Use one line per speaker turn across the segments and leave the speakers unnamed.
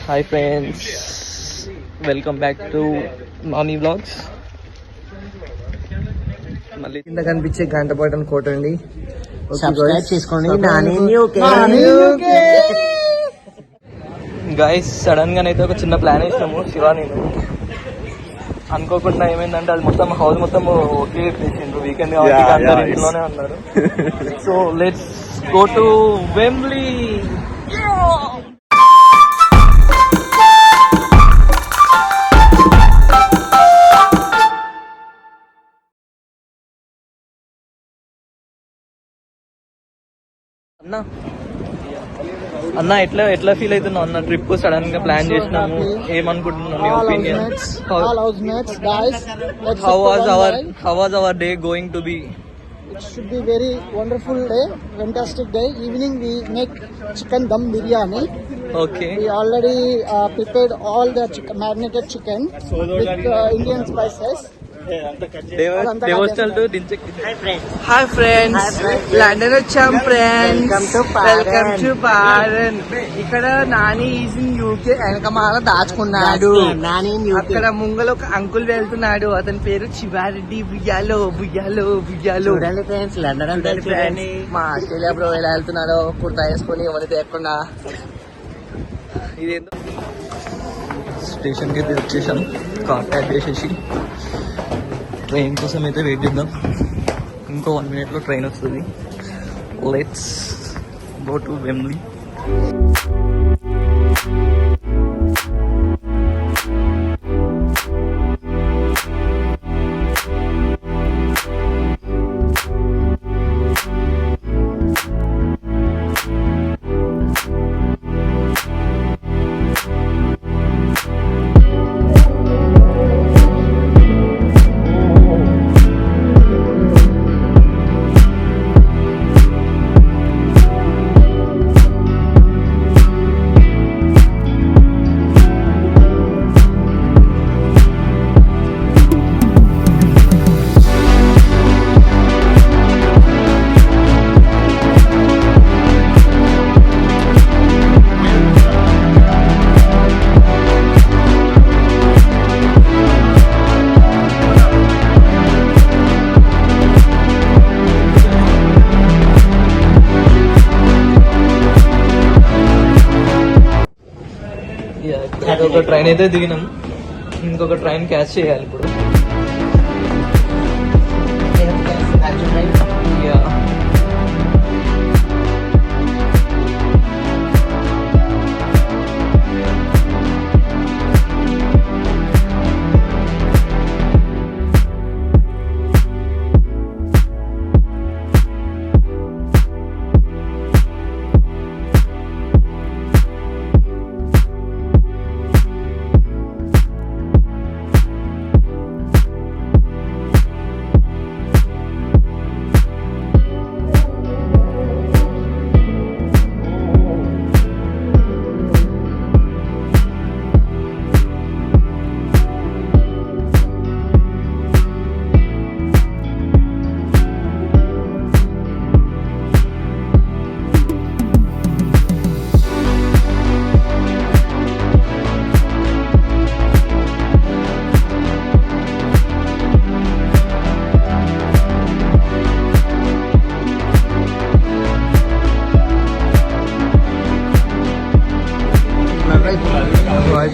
Hi friends, welcome back to Nani vlogs. మళ్ళీ కింద కనిపించే గంట బటన్ కొట్టండి, సబ్స్క్రైబ్ చేసుకోండి. గైస్, సడన్ గా అయితే ఒక చిన్న ప్లాన్ వేసినాము శివ నేను. అనుకోకుండా ఏమైందంటే అది మొత్తం హౌస్ మొత్తం ఓకే చేసిండ్రు. వీకెండ్ కాబట్టి అందరు ఇంట్లోనే ఉన్నారు. So let's go to Wembley. అన్న ఎట్లా ఫీల్ అవుతున్నావు అన్న? ట్రిప్ సడన్ గా ప్లాన్ చేసినాము, ఏమనుకుంటున్నావు? నీ opinion? How was our day going to be?
It should be very wonderful day, fantastic day. Evening we make chicken dum biryani.
Okay.
We already prepared all the marinated chicken with Indian spices.
Hi friends, London వచ్చాం friends. Welcome to పారన్. ఇక్కడ Nani is in UK. వెనకమాల దాచుకున్నాడు. అక్కడ ముంగల ఒక uncle వెళ్తున్నాడు, అతని పేరు శివారెడ్డి. బుయ్యాలో బుయ్యాలో బుయ్యాలో. మా ఆస్ట్రేలియా బ్రో ఎలా వెళ్తున్నాడో కుర్తా వేసుకొని ఎవరి తేకుండా. ఇదేందో స్టేషన్కి అయితే వచ్చేసాం. కాంటాక్ట్ చేసేసి ట్రైన్ కోసం అయితే వెయిట్ చేద్దాం. ఇంకో 1 minute ట్రైన్ వస్తుంది. Let's go to Wembley. ఒక ట్రైన్ అయితే దిగినాం, ఇంకొక ట్రైన్ క్యాచ్ చేయాలి ఇప్పుడు.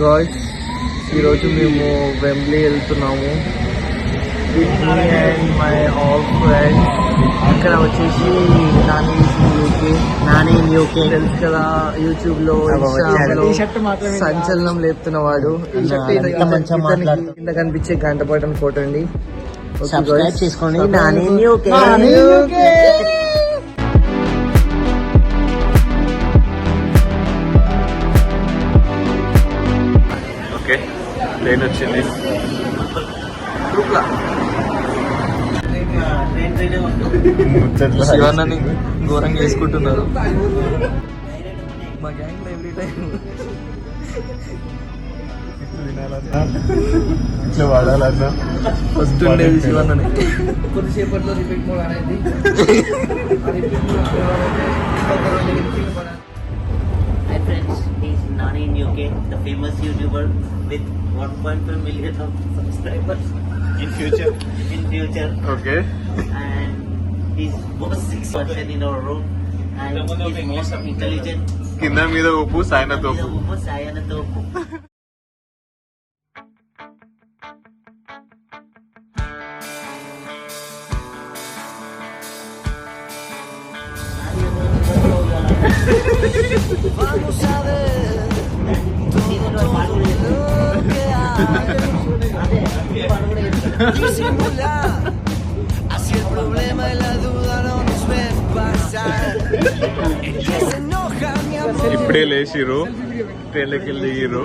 గాయ్స్, ఈరోజు మేము వెంబ్లీ వెళ్తున్నాము. With me and my all friends. ఇక్కడ వచ్చేసి నాని యూకే తెలుసు కదా, యూట్యూబ్ లో సంచలనం లేపుతున్నవాడు. కింద కనిపించే గంట బటన్ కొట్టండి, సబ్స్క్రైబ్ చేసుకోండి. నాని యూకే. ట్రైన్ వచ్చింది. శివన్నని ఘోరంగా వేసుకుంటున్నారు మా గ్యాంగ్ లో. ఎవ్రీ టైం ఇట్లా వాడాలన్నా ఫస్ట్ ఉండేది శివన్నని. కొద్దిసేపట్లో రిపీట్ మోడ్ అనేది. Hi friends, this is Nani
Nani in UK, the famous YouTuber with 1.5 million of subscribers.
In future.
In future.
Okay.
And he's most 6% in our room. And he's most intelligent.
కింద మీద ఉప్పు సాయన తోపు.
Sayana Topu.
Vamos a ver todo lo que hay. Disimular, así el problema y la duda no nos ven pasar. El que se enoja, mi amor.
ఇప్పుడే లేచిర్రు, ట్రైన్లోకి వెళ్ళి దిగిర్రు.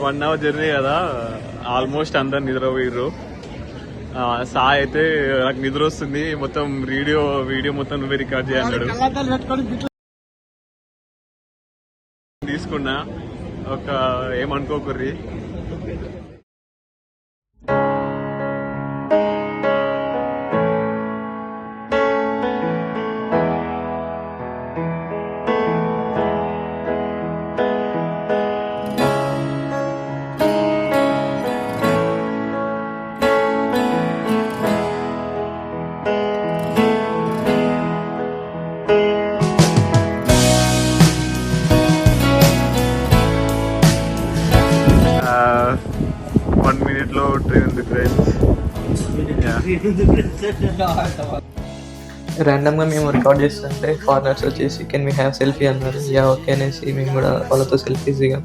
1 hour journey కదా, almost అందరు నిద్రపోయిర్రు. సాయి అయితే నాకు నిద్ర వస్తుంది, మొత్తం వీడియో మొత్తం నువ్వే రికార్డ్ చేయన్నాడు. తీసుకున్నా, ఒక ఏమనుకోకుర్రి. లో ట్రైన్ ఉంది ఫ్రెండ్స్.
ర్యాండమ్గా మేము రికార్డ్ చేస్తుంటే ఫారినర్స్ వచ్చేసి కెన్ వీ హ్యావ్ సెల్ఫీ అన్నారు. యా ఓకే అనేసి మేము కూడా వాళ్ళతో సెల్ఫీస్ దిగాం.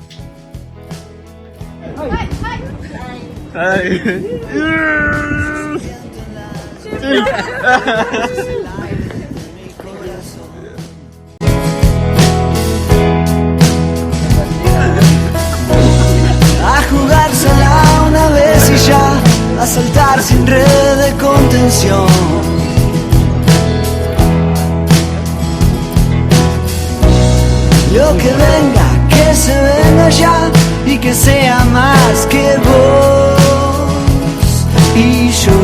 A jugársela una vez y ya, a saltar sin red de contención. Lo que venga, que se venga ya y que sea más que vos y yo.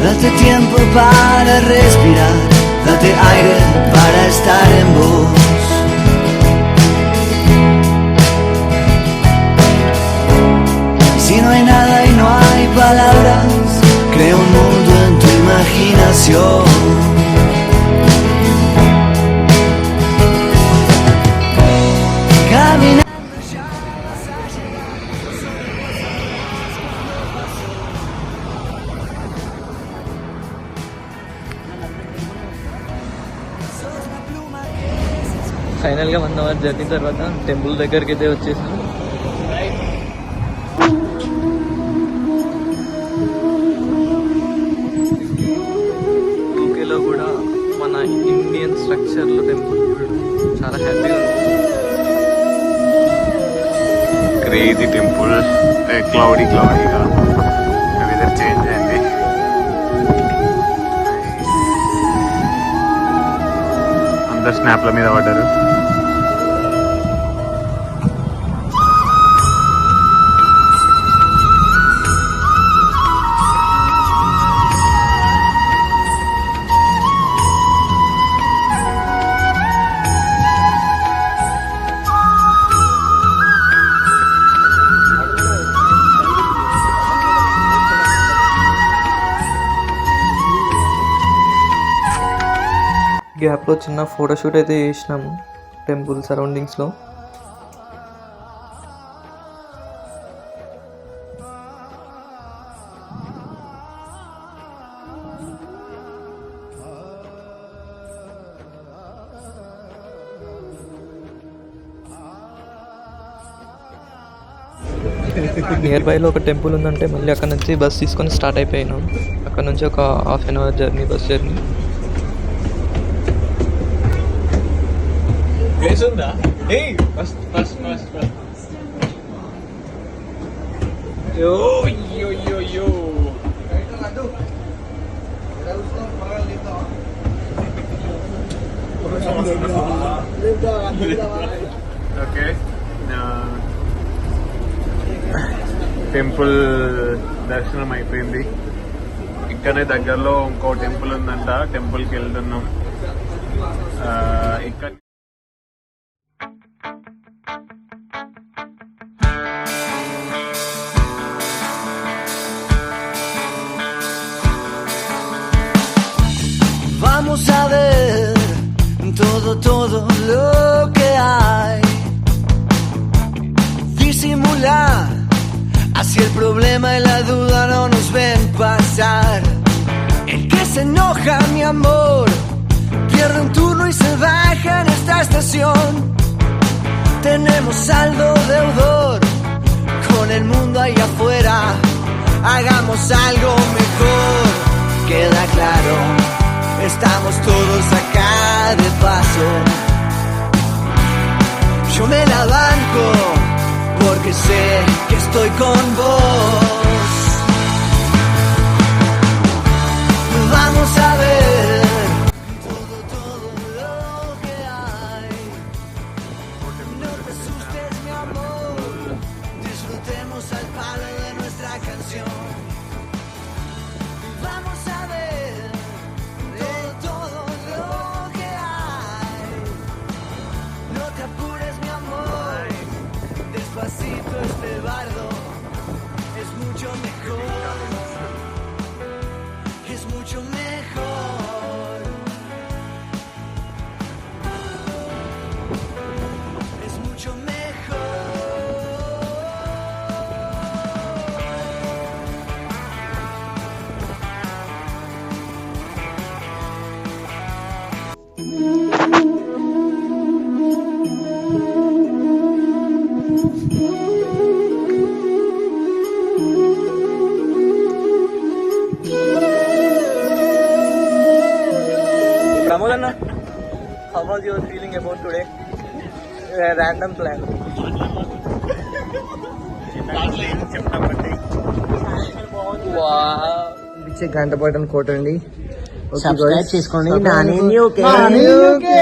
Date tiempo para respirar, date aire para estar en vos. Si no hay nada y no hay palabras, crea un mundo en tu imaginación. Camina.
ఫైనల్గా 1 hour journey తర్వాత temple దగ్గరికి అయితే వచ్చేసాం. యూకేలో కూడా మన Indian స్ట్రక్చర్లో temple చాలా హ్యాపీగా ఉంది.
క్రేజీ టెంపుల్, క్లౌడీగా వెదర్ చేంజ్ అయింది. అందరు స్నాప్ల మీద పడ్డారు.
గ్యాప్లో చిన్న ఫోటోషూట్ అయితే చేసినాము టెంపుల్ సరౌండింగ్స్లో. నియర్ బైలో ఒక టెంపుల్ ఉందంటే మళ్ళీ అక్కడ నుంచి బస్ తీసుకొని స్టార్ట్ అయిపోయినాం. అక్కడ నుంచి ఒక 1/2 hour journey, bus journey.
Okay, temple దర్శనం అయిపోయింది. ఇక్కడనే దగ్గరలో ఇంకో టెంపుల్ ఉందంట, టెంపుల్కి వెళ్తున్నాం. ఇక్కడ
Vamos a ver todo lo que hay. Disimular, así el problema y la duda no nos ven pasar. El que se enoja, mi amor, pierde un turno y se baja en esta estación. Tenemos saldo deudor con el mundo ahí afuera. Hagamos algo mejor, queda claro. Estamos todos acá de paso. Yo me la banco porque sé que estoy con vos. Vamos a ver todo lo que hay. No te asustes, mi amor. Disfrutemos al palo de nuestra canción. Vamos a ver todo lo que hay. No te apures, mi amor. Despacito este bardo es mucho mejor. Es mucho mejor. Es mucho mejor.
Pramod Anna, how was your feeling about today? A random plan. గంట పట్టని కొట్టండి,
subscribe చేసుకోండి.
Subscribe.
Nani న్యూకే.
Nani న్యూకే.